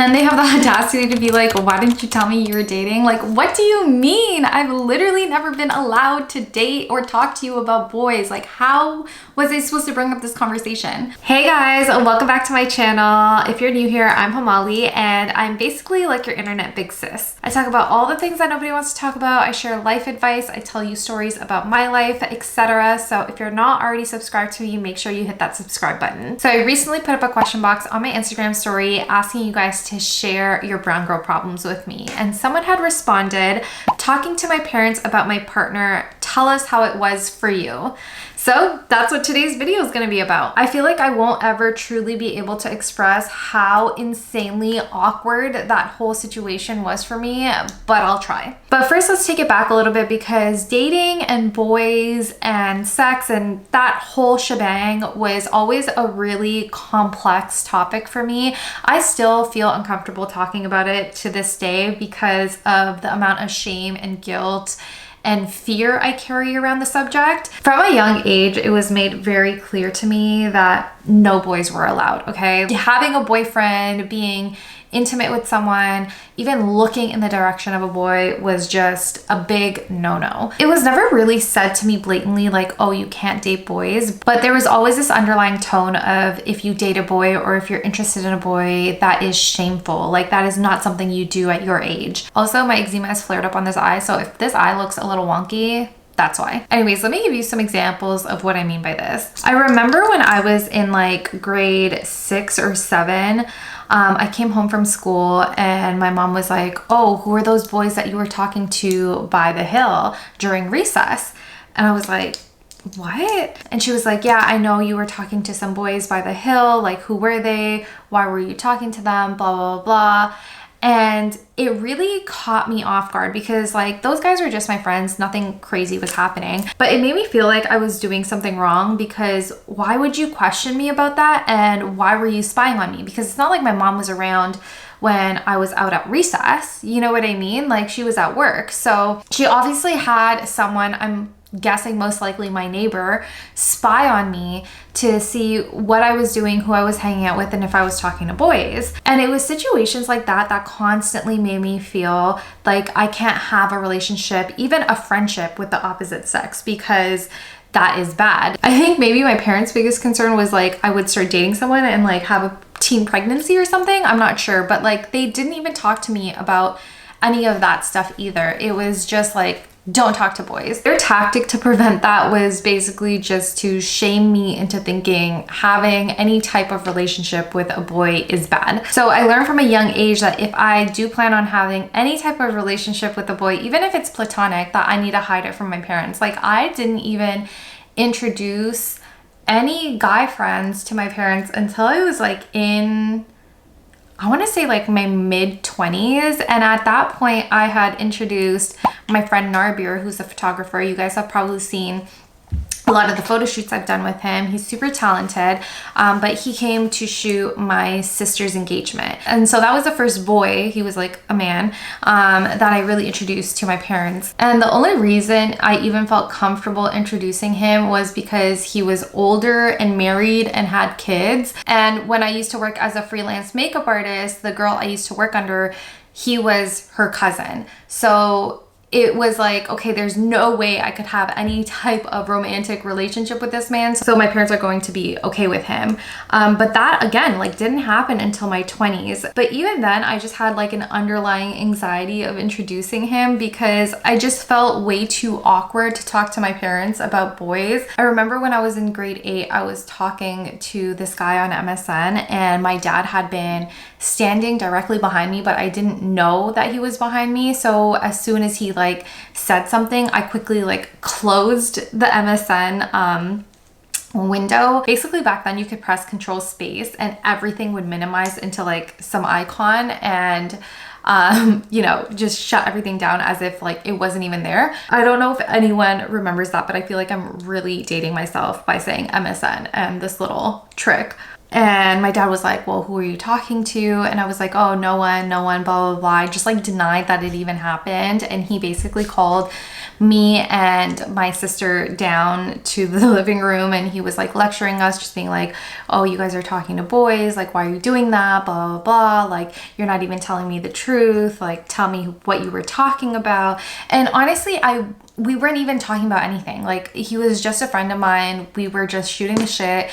And they have the audacity to be like, why didn't you tell me you were dating? Like, what do you mean? I've literally never been allowed to date or talk to you about boys. Like, how was I supposed to bring up this conversation? Hey guys, welcome back to my channel. If you're new here, I'm Hamali, and I'm basically like your internet big sis. I talk about all the things that nobody wants to talk about. I share life advice. I tell you stories about my life, etc. So if you're not already subscribed to me, make sure you hit that subscribe button. So I recently put up a question box on my Instagram story asking you guys to share your brown girl problems with me. And someone had responded, talking to my parents about my partner, tell us how it was for you. So that's what today's video is going to be about. I feel like I won't ever truly be able to express how insanely awkward that whole situation was for me, but I'll try. But first, let's take it back a little bit, because dating and boys and sex and that whole shebang was always a really complex topic for me. I still feel uncomfortable talking about it to this day because of the amount of shame and guilt and fear I carry around the subject. From a young age, it was made very clear to me that no boys were allowed, okay? Having a boyfriend, being intimate with someone, even looking in the direction of a boy was just a big no-no. It was never really said to me blatantly like, oh, you can't date boys, but there was always this underlying tone of, if you date a boy or if you're interested in a boy, that is shameful. Like, that is not something you do at your age. Also, my eczema has flared up on this eye, so if this eye looks a little wonky, that's why. Anyways, let me give you some examples of what I mean by this. I remember when I was in like grade 6 or 7, I came home from school and my mom was like, oh, who are those boys that you were talking to by the hill during recess? And I was like, what? And she was like, yeah, I know you were talking to some boys by the hill. Like, who were they? Why were you talking to them? Blah, blah, blah. And it really caught me off guard because like those guys were just my friends, nothing crazy was happening. But it made me feel like I was doing something wrong, because why would you question me about that? And why were you spying on me? Because it's not like my mom was around when I was out at recess. You know what I mean? Like, she was at work. So she obviously had someone, I'm guessing most likely my neighbor, spy on me to see what I was doing, who I was hanging out with, and if I was talking to boys. And it was situations like that that constantly made me feel like I can't have a relationship, even a friendship, with the opposite sex, because that is bad. I think maybe my parents' biggest concern was like I would start dating someone and like have a teen pregnancy or something. I'm not sure, but like they didn't even talk to me about any of that stuff either. It was just like, don't talk to boys. Their tactic to prevent that was basically just to shame me into thinking having any type of relationship with a boy is bad. So I learned from a young age that if I do plan on having any type of relationship with a boy, even if it's platonic, that I need to hide it from my parents. Like, I didn't even introduce any guy friends to my parents until I was like in, I want to say like my mid 20s. And at that point I had introduced my friend Narbir, who's a photographer. You guys have probably seen a lot of the photo shoots I've done with him. He's super talented, but he came to shoot my sister's engagement. And so that was the first boy, he was like a man, that I really introduced to my parents. And the only reason I even felt comfortable introducing him was because he was older and married and had kids. And when I used to work as a freelance makeup artist, the girl I used to work under, he was her cousin. So it was like, okay, there's no way I could have any type of romantic relationship with this man. So my parents are going to be okay with him. But that, again, like didn't happen until my 20s. But even then, I just had like an underlying anxiety of introducing him because I just felt way too awkward to talk to my parents about boys. I remember when I was in grade 8, I was talking to this guy on MSN, and my dad had been standing directly behind me, but I didn't know that he was behind me. So as soon as he like said something, I quickly like closed the MSN window. Basically back then you could press Control Space and everything would minimize into like some icon and you know, just shut everything down as if like it wasn't even there. I don't know if anyone remembers that, but I feel like I'm really dating myself by saying MSN and this little trick. And my dad was like, well, who are you talking to? And I was like, oh, no one, blah, blah, blah. I just like denied that it even happened. And he basically called me and my sister down to the living room, and he was like lecturing us, just being like, oh, you guys are talking to boys, like, why are you doing that, blah, blah, blah, like, you're not even telling me the truth, like, tell me what you were talking about. And honestly, we weren't even talking about anything. Like, he was just a friend of mine. We were just shooting the shit.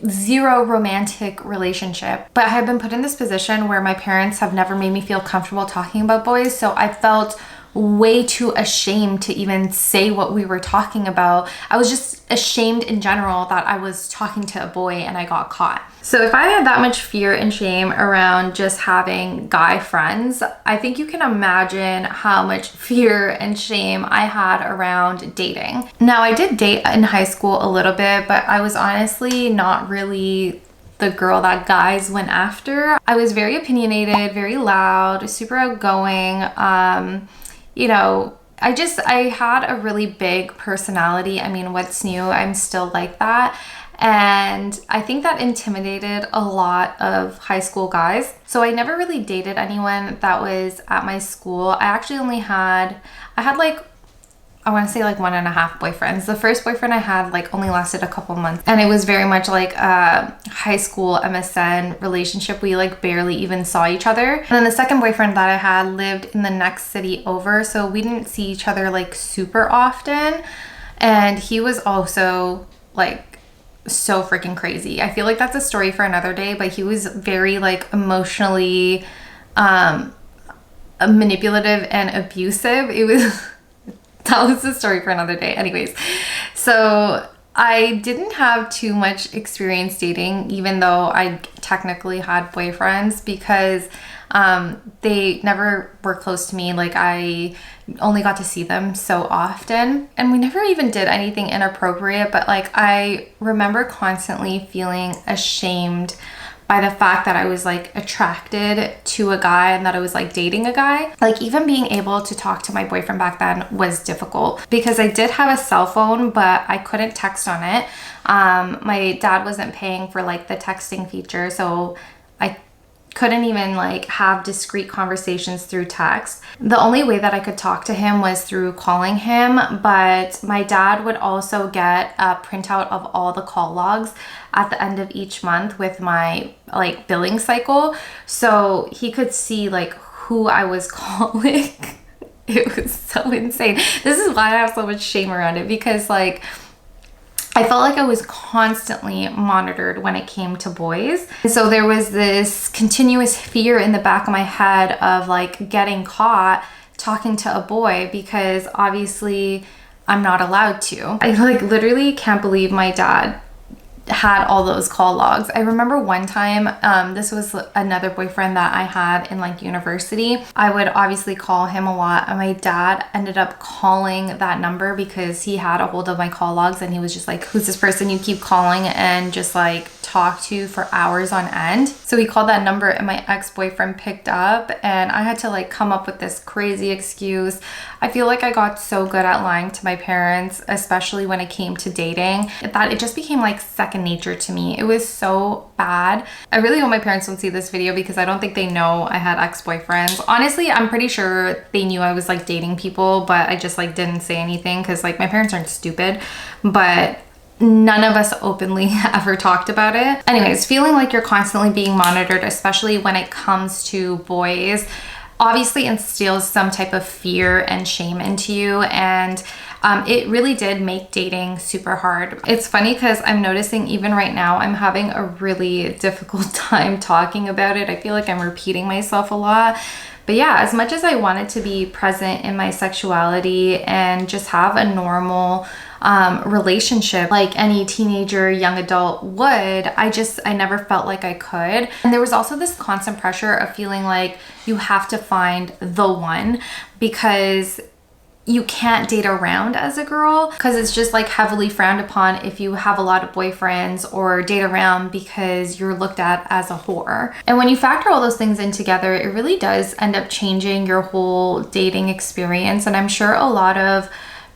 Zero romantic relationship. But I had been put in this position where my parents have never made me feel comfortable talking about boys. So I felt way too ashamed to even say what we were talking about. I was just ashamed in general that I was talking to a boy and I got caught. So if I had that much fear and shame around just having guy friends, I think you can imagine how much fear and shame I had around dating. Now, I did date in high school a little bit, but I was honestly not really the girl that guys went after. I was very opinionated, very loud, super outgoing. You know, I had a really big personality. I mean, what's new? I'm still like that. And I think that intimidated a lot of high school guys. So I never really dated anyone that was at my school. I actually I had like, I want to say like 1.5 boyfriends. The first boyfriend I had like only lasted a couple months, and it was very much like a high school MSN relationship. We like barely even saw each other. And then the second boyfriend that I had lived in the next city over, so we didn't see each other like super often. And he was also like so freaking crazy. I feel like that's a story for another day, but he was very like emotionally manipulative and abusive. It was that was the story for another day. Anyways, so I didn't have too much experience dating, even though I technically had boyfriends, because they never were close to me. Like, I only got to see them so often, and we never even did anything inappropriate, but like I remember constantly feeling ashamed by the fact that I was like attracted to a guy and that I was like dating a guy. Like, even being able to talk to my boyfriend back then was difficult because I did have a cell phone, but I couldn't text on it. My dad wasn't paying for like the texting feature, so I couldn't even like have discreet conversations through text. The only way that I could talk to him was through calling him, but my dad would also get a printout of all the call logs at the end of each month with my like billing cycle, so he could see like who I was calling. It was so insane. This is why I have so much shame around it, because like I felt like I was constantly monitored when it came to boys. So there was this continuous fear in the back of my head of like getting caught talking to a boy, because obviously I'm not allowed to. I like literally can't believe my dad had all those call logs. I remember one time, this was another boyfriend that I had in like university. I would obviously call him a lot, and my dad ended up calling that number because he had a hold of my call logs, and he was just like, who's this person you keep calling and just like talk to for hours on end? So he called that number, and my ex-boyfriend picked up, and I had to like come up with this crazy excuse. I feel like I got so good at lying to my parents, especially when it came to dating, that it just became like second nature to me. It was so bad. I really hope my parents don't see this video, because I don't think they know I had ex-boyfriends. Honestly, I'm pretty sure they knew I was like dating people, but I just like didn't say anything because like my parents aren't stupid, but none of us openly ever talked about it. Anyways, feeling like you're constantly being monitored, especially when it comes to boys, obviously instills some type of fear and shame into you, and it really did make dating super hard. It's funny because I'm noticing even right now I'm having a really difficult time talking about it. I feel like I'm repeating myself a lot. But yeah, as much as I wanted to be present in my sexuality and just have a normal relationship like any teenager, young adult would, I never felt like I could. And there was also this constant pressure of feeling like you have to find the one, because you can't date around as a girl, because it's just like heavily frowned upon if you have a lot of boyfriends or date around, because you're looked at as a whore. And when you factor all those things in together, it really does end up changing your whole dating experience. And I'm sure a lot of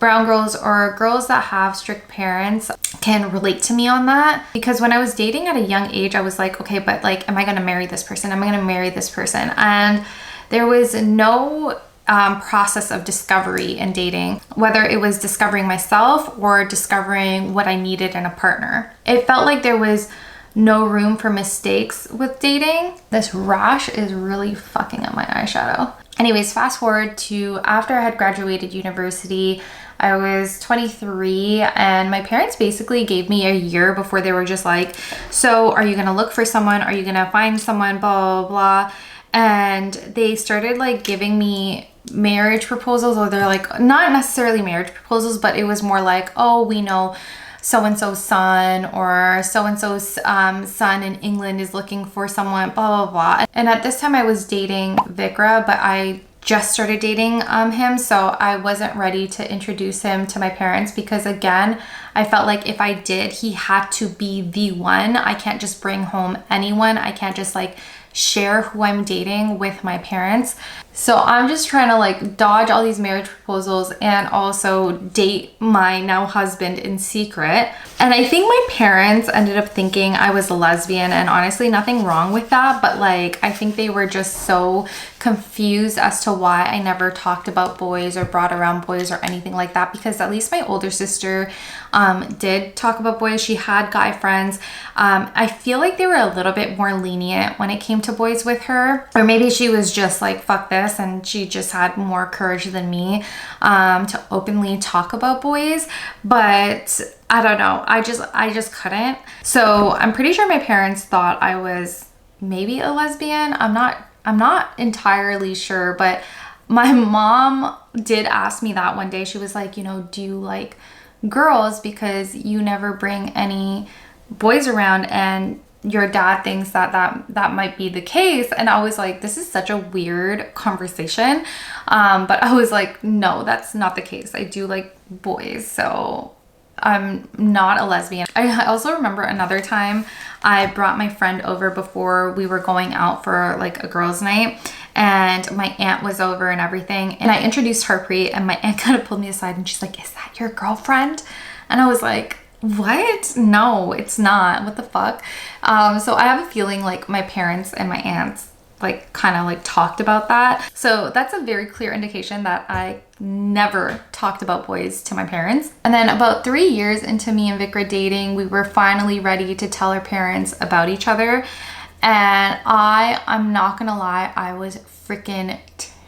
brown girls or girls that have strict parents can relate to me on that, because when I was dating at a young age, I was like, okay, but like, am I going to marry this person? Am I going to marry this person? And there was no process of discovery in dating, whether it was discovering myself or discovering what I needed in a partner. It felt like there was no room for mistakes with dating. This rash is really fucking up my eyeshadow. Anyways, fast forward to after I had graduated university. I was 23 and my parents basically gave me a year before they were just like, so are you gonna look for someone? Are you gonna find someone? Blah, blah, blah. And they started like giving me marriage proposals, or they're like, not necessarily marriage proposals, but it was more like, oh, we know so-and-so's son, or so-and-so's son in England is looking for someone, blah, blah, blah. And at this time I was dating Vikra, but I just started dating him, so I wasn't ready to introduce him to my parents, because again, I felt like if I did, he had to be the one. I can't just bring home anyone. I can't just like share who I'm dating with my parents. So I'm just trying to like dodge all these marriage proposals and also date my now husband in secret. And I think my parents ended up thinking I was a lesbian, and honestly, nothing wrong with that. But like, I think they were just so confused as to why I never talked about boys or brought around boys or anything like that, because at least my older sister did talk about boys. She had guy friends. I feel like they were a little bit more lenient when it came to boys with her, or maybe she was just like, fuck this, and she just had more courage than me to openly talk about boys. But I don't know, I just couldn't. So I'm pretty sure my parents thought I was maybe a lesbian. I'm not entirely sure, but my mom did ask me that one day. She was like, you know, do you like girls, because you never bring any boys around, and your dad thinks that might be the case. And I was like, this is such a weird conversation, but I was like, no, that's not the case. I do like boys, so I'm not a lesbian. I also remember another time I brought my friend over before we were going out for like a girls' night, and my aunt was over and everything, and I introduced Harpreet, and my aunt kind of pulled me aside and she's like, is that your girlfriend? And I was like, what? No, it's not. What the fuck? So I have a feeling like my parents and my aunts like kind of like talked about that. So that's a very clear indication that I never talked about boys to my parents. And then about 3 years into me and Vikra dating, we were finally ready to tell our parents about each other. And I'm not gonna lie, I was freaking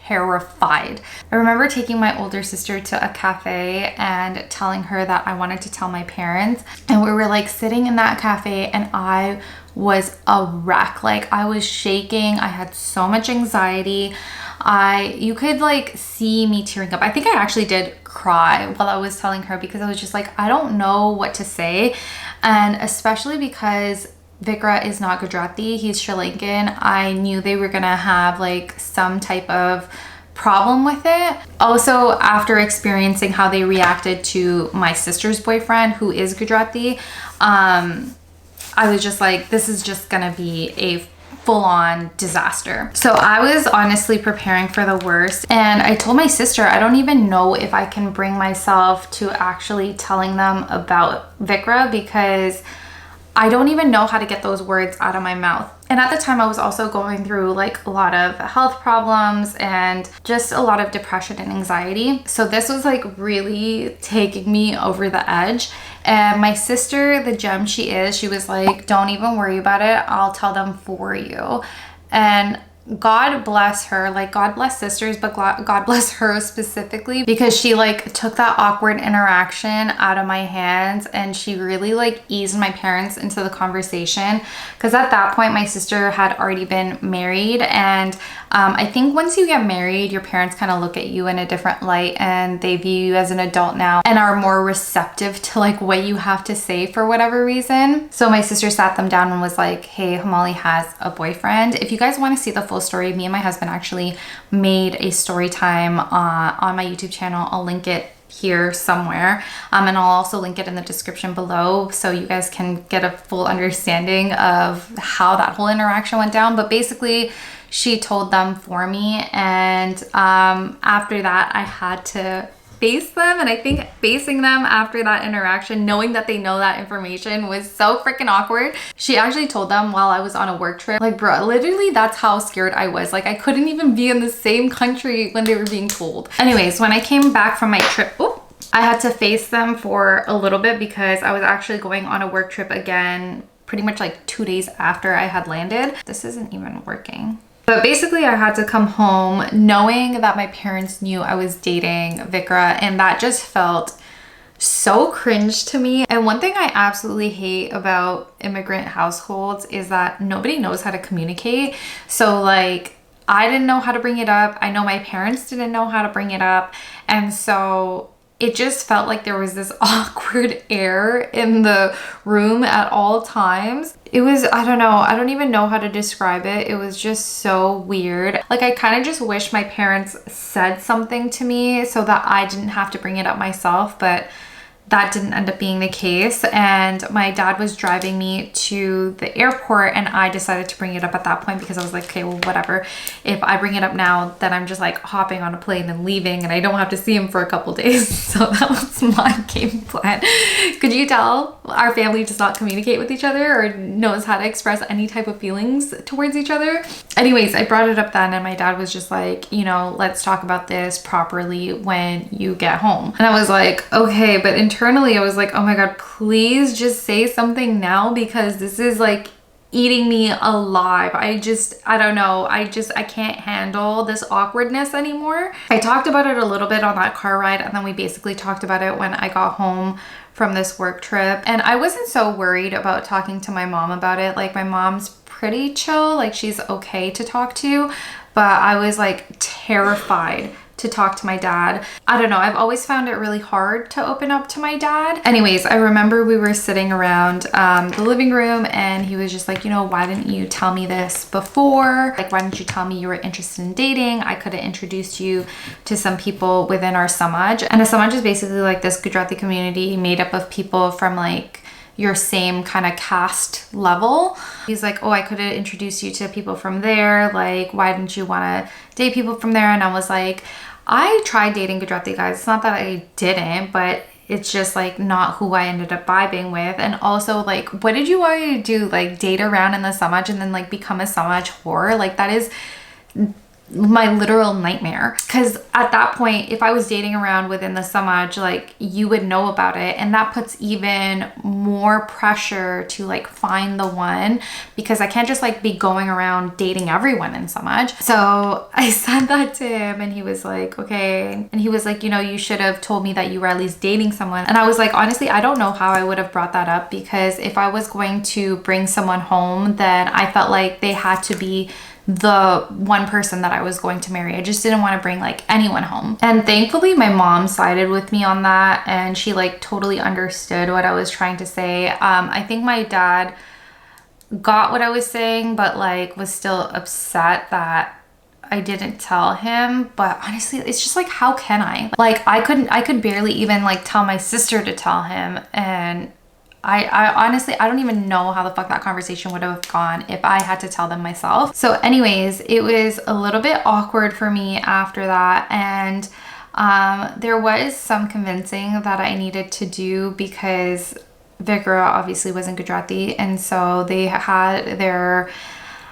terrified. I remember taking my older sister to a cafe and telling her that I wanted to tell my parents. And we were like sitting in that cafe, and I was a wreck. Like, I was shaking. I had so much anxiety. You could like see me tearing up. I think I actually did cry while I was telling her, because I was just like, I don't know what to say. And especially because Vikra is not Gujarati, he's Sri Lankan. I knew they were gonna have like some type of problem with it. Also, after experiencing how they reacted to my sister's boyfriend, who is Gujarati, I was just like, this is just gonna be a full-on disaster. So I was honestly preparing for the worst, and I told my sister, I don't even know if I can bring myself to actually telling them about Vikra, because I don't even know how to get those words out of my mouth. And at the time I was also going through like a lot of health problems and just a lot of depression and anxiety. So this was like really taking me over the edge. And my sister, the gem she is, she was like, don't even worry about it. I'll tell them for you. And God bless her, like God bless sisters, but God bless her specifically, because she like took that awkward interaction out of my hands, and she really like eased my parents into the conversation. Because at that point my sister had already been married, and I think once you get married, your parents kind of look at you in a different light, and they view you as an adult now and are more receptive to like what you have to say for whatever reason. So my sister sat them down and was like, hey, Hamali has a boyfriend. If you guys want to see the full story, me and my husband actually made a story time on my YouTube channel. I'll link it here somewhere, and I'll also link it in the description below, so you guys can get a full understanding of how that whole interaction went down. But basically she told them for me, and after that I had to face them. And I think facing them after that interaction, knowing that they know that information, was so freaking awkward. She actually told them while I was on a work trip. Like, bro, literally that's how scared I was. Like, I couldn't even be in the same country when they were being told. Anyways, when I came back from my trip, I had to face them for a little bit because I was actually going on a work trip again pretty much like 2 days after I had landed. This isn't even working. But basically I had to come home knowing that my parents knew I was dating Vikra, and that just felt so cringe to me. And one thing I absolutely hate about immigrant households is that nobody knows how to communicate. So like, I didn't know how to bring it up. I know my parents didn't know how to bring it up. And so it just felt like there was this awkward air in the room at all times. It was, I don't know, I don't even know how to describe it. It was just so weird. Like, I kind of just wish my parents said something to me so that I didn't have to bring it up myself, but that didn't end up being the case. And my dad was driving me to the airport, and I decided to bring it up at that point because I was like, okay, well, whatever. If I bring it up now, then I'm just like hopping on a plane and leaving, and I don't have to see him for a couple days. So that was my game plan. Could you tell our family does not communicate with each other or knows how to express any type of feelings towards each other? Anyways, I brought it up then, and my dad was just like, you know, let's talk about this properly when you get home. And I was like, okay, but internally I was like, oh my God, please just say something now, because this is like eating me alive. I don't know. I can't handle this awkwardness anymore. I talked about it a little bit on that car ride, and then we basically talked about it when I got home from this work trip. And I wasn't so worried about talking to my mom about it. Like, my mom's pretty chill, like she's okay to talk to, but I was like terrified to talk to my dad. I don't know, I've always found it really hard to open up to my dad. Anyways, I remember we were sitting around the living room, and he was just like, you know, why didn't you tell me this before? Like, why didn't you tell me you were interested in dating? I could have introduced you to some people within our Samaj. And a Samaj is basically like this Gujarati community made up of people from like your same kind of caste level. He's like, oh, I could have introduced you to people from there. Like, why didn't you want to date people from there? And I was like, I tried dating Gujarati guys. It's not that I didn't, but it's just like not who I ended up vibing with. And also, like, what did you want me to do? Like, date around in the Samaj and then like become a Samaj whore? Like, that is my literal nightmare. Because at that point, if I was dating around within the Samaj, like, you would know about it, and that puts even more pressure to like find the one, because I can't just like be going around dating everyone in Samaj. So I said that to him, and he was like, okay. And he was like, you know, you should have told me that you were at least dating someone. And I was like, honestly, I don't know how I would have brought that up, because if I was going to bring someone home, then I felt like they had to be the one person that I was going to marry. I just didn't want to bring like anyone home. And thankfully my mom sided with me on that, and she like totally understood what I was trying to say. I think my dad got what I was saying, but like was still upset that I didn't tell him. But honestly, it's just like, how can I? Like, I could barely even like tell my sister to tell him, and I honestly, I don't even know how the fuck that conversation would have gone if I had to tell them myself. So anyways, it was a little bit awkward for me after that. And there was some convincing that I needed to do, because Vikra obviously wasn't Gujarati. And so they had their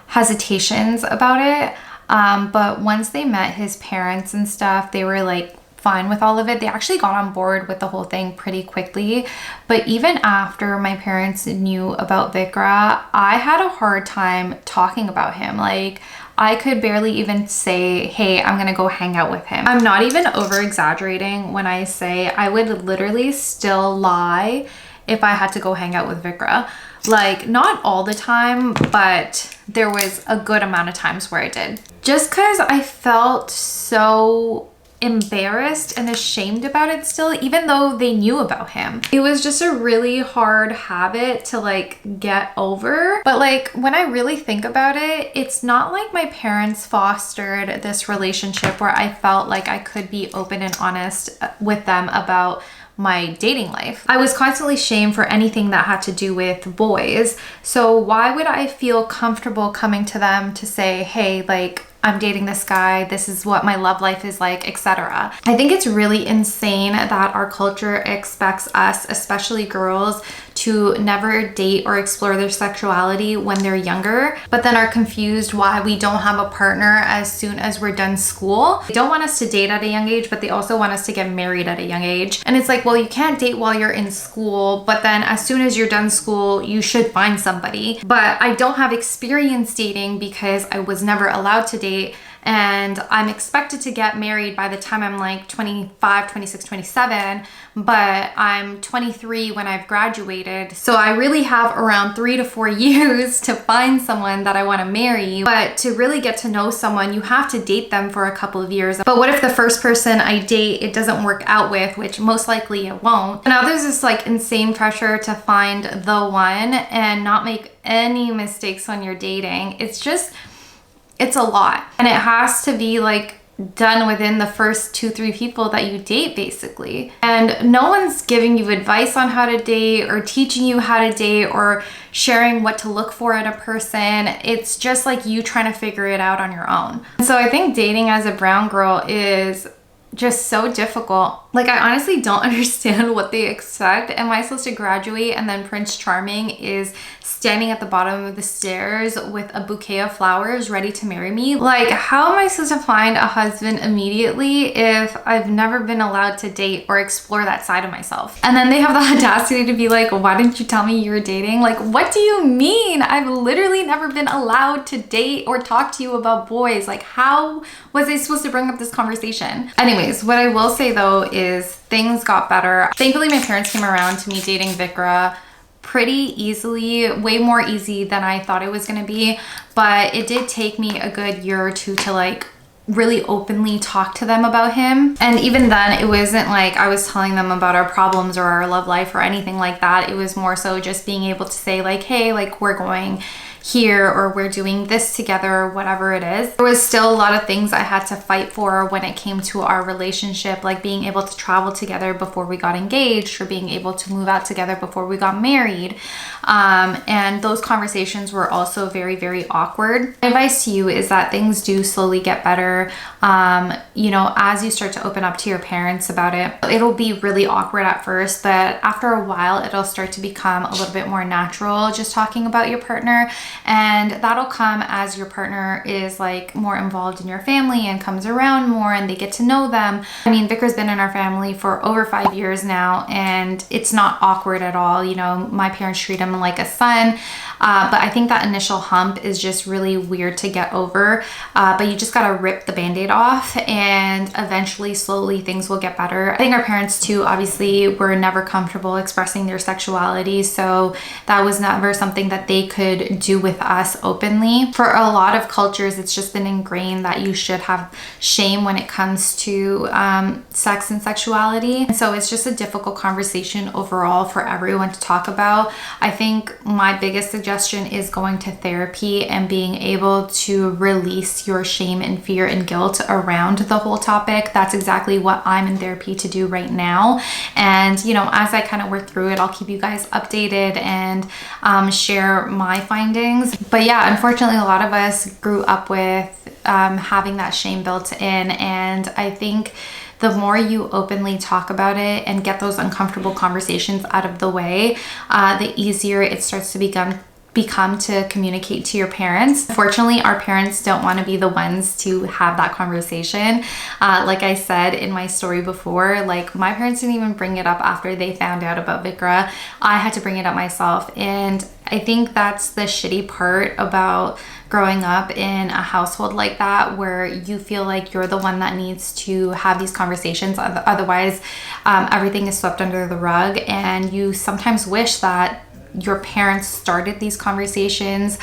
hesitations about it. But once they met his parents and stuff, they were like fine with all of it. They actually got on board with the whole thing pretty quickly. But even after my parents knew about Vikra, I had a hard time talking about him. Like, I could barely even say, hey, I'm gonna go hang out with him. I'm not even over exaggerating when I say I would literally still lie if I had to go hang out with Vikra. Like, not all the time, but there was a good amount of times where I did. Just because I felt so embarrassed and ashamed about it still, even though they knew about him. It was just a really hard habit to like get over. But like, when I really think about it, it's not like my parents fostered this relationship where I felt like I could be open and honest with them about my dating life. I was constantly shamed for anything that had to do with boys. So why would I feel comfortable coming to them to say, hey, like, I'm dating this guy, this is what my love life is like, etc. I think it's really insane that our culture expects us, especially girls, to never date or explore their sexuality when they're younger, but then are confused why we don't have a partner as soon as we're done school. They don't want us to date at a young age, but they also want us to get married at a young age. And it's like, well, you can't date while you're in school, but then as soon as you're done school, you should find somebody. But I don't have experience dating because I was never allowed to date. And I'm expected to get married by the time I'm like 25, 26, 27, but I'm 23 when I've graduated. So I really have around 3 to 4 years to find someone that I want to marry. But to really get to know someone, you have to date them for a couple of years. But what if the first person I date, it doesn't work out with, which most likely it won't. Now there's this like insane pressure to find the one and not make any mistakes when you're dating. It's a lot. And it has to be like done within the first 2-3 people that you date, basically. And no one's giving you advice on how to date or teaching you how to date or sharing what to look for in a person. It's just like you trying to figure it out on your own. So I think dating as a brown girl is just so difficult. Like, I honestly don't understand what they expect. Am I supposed to graduate and then Prince Charming is standing at the bottom of the stairs with a bouquet of flowers ready to marry me? Like, how am I supposed to find a husband immediately if I've never been allowed to date or explore that side of myself? And then they have the audacity to be like, why didn't you tell me you were dating? Like, what do you mean? I've literally never been allowed to date or talk to you about boys. Like, how was I supposed to bring up this conversation? Anyways, what I will say though is things got better. Thankfully, my parents came around to me dating Vikra pretty easily, way more easy than I thought it was gonna be. But it did take me a good year or two to like really openly talk to them about him. And even then, it wasn't like I was telling them about our problems or our love life or anything like that. It was more so just being able to say like, hey, like we're going here or we're doing this together or whatever it is. There was still a lot of things I had to fight for when it came to our relationship, like being able to travel together before we got engaged or being able to move out together before we got married. And those conversations were also very, very awkward. My advice to you is that things do slowly get better. You know, as you start to open up to your parents about it, it'll be really awkward at first, but after a while, it'll start to become a little bit more natural just talking about your partner. And that'll come as your partner is like more involved in your family and comes around more and they get to know them. I mean, Vikar's been in our family for over 5 years now and it's not awkward at all. You know, my parents treat him like a son. But I think that initial hump is just really weird to get over. But you just gotta rip the band-aid off and eventually, slowly, things will get better. I think our parents too, obviously, were never comfortable expressing their sexuality. So that was never something that they could do with us openly. For a lot of cultures, it's just been ingrained that you should have shame when it comes to sex and sexuality. And so it's just a difficult conversation overall for everyone to talk about. I think my biggest suggestion is going to therapy and being able to release your shame and fear and guilt around the whole topic. That's exactly what I'm in therapy to do right now. And, you know, as I kind of work through it, I'll keep you guys updated and share my findings. But yeah, unfortunately, a lot of us grew up with having that shame built in. And I think the more you openly talk about it and get those uncomfortable conversations out of the way, the easier it starts to become to communicate to your parents. Fortunately, our parents don't want to be the ones to have that conversation. Like I said in my story before, like my parents didn't even bring it up after they found out about Vikra. I had to bring it up myself. And I think that's the shitty part about growing up in a household like that, where you feel like you're the one that needs to have these conversations. Otherwise, everything is swept under the rug. And you sometimes wish that your parents started these conversations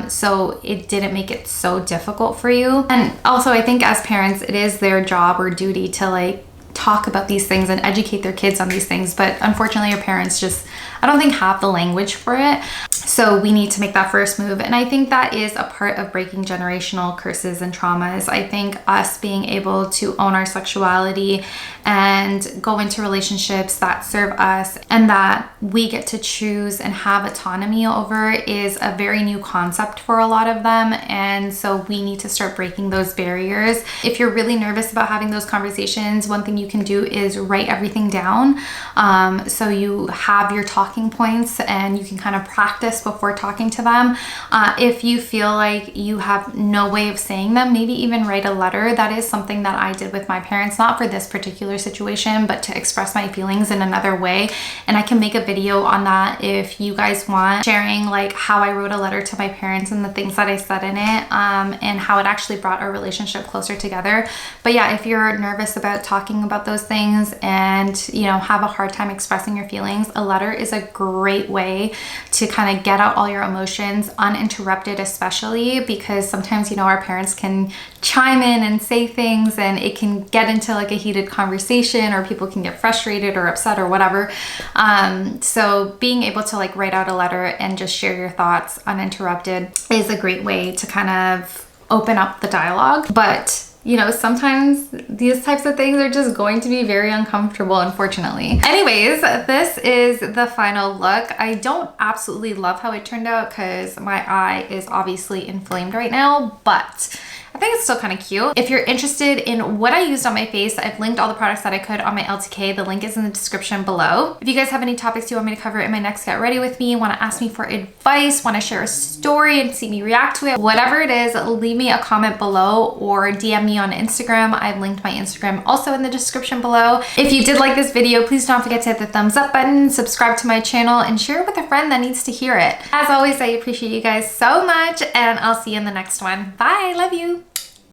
so it didn't make it so difficult for you. And also, I think as parents, it is their job or duty to like talk about these things and educate their kids on these things. But unfortunately, your parents just I don't think have the language for it. So we need to make that first move. And I think that is a part of breaking generational curses and traumas. I think us being able to own our sexuality and go into relationships that serve us and that we get to choose and have autonomy over is a very new concept for a lot of them. And so we need to start breaking those barriers. If you're really nervous about having those conversations, one thing you can do is write everything down. So you have your talking points and you can kind of practice before talking to them. If you feel like you have no way of saying them, maybe even write a letter. That is something that I did with my parents, not for this particular situation, but to express my feelings in another way. And I can make a video on that if you guys want, sharing like how I wrote a letter to my parents and the things that I said in it, and how it actually brought our relationship closer together. But yeah, if you're nervous about talking about those things and, you know, have a hard time expressing your feelings, a letter is a great way to kind of get out all your emotions uninterrupted, especially because sometimes, you know, our parents can chime in and say things and it can get into like a heated conversation, or people can get frustrated or upset or whatever. So being able to like write out a letter and just share your thoughts uninterrupted is a great way to kind of open up the dialogue. But you know, sometimes these types of things are just going to be very uncomfortable, unfortunately. Anyways, this is the final look. I don't absolutely love how it turned out because my eye is obviously inflamed right now, but I think it's still kind of cute. If you're interested in what I used on my face, I've linked all the products that I could on my LTK. The link is in the description below. If you guys have any topics you want me to cover in my next Get Ready With Me, want to ask me for advice, want to share a story and see me react to it, whatever it is, leave me a comment below or DM me on Instagram. I've linked my Instagram also in the description below. If you did like this video, please don't forget to hit the thumbs up button, subscribe to my channel, and share it with a friend that needs to hear it. As always, I appreciate you guys so much, and I'll see you in the next one. Bye, love you.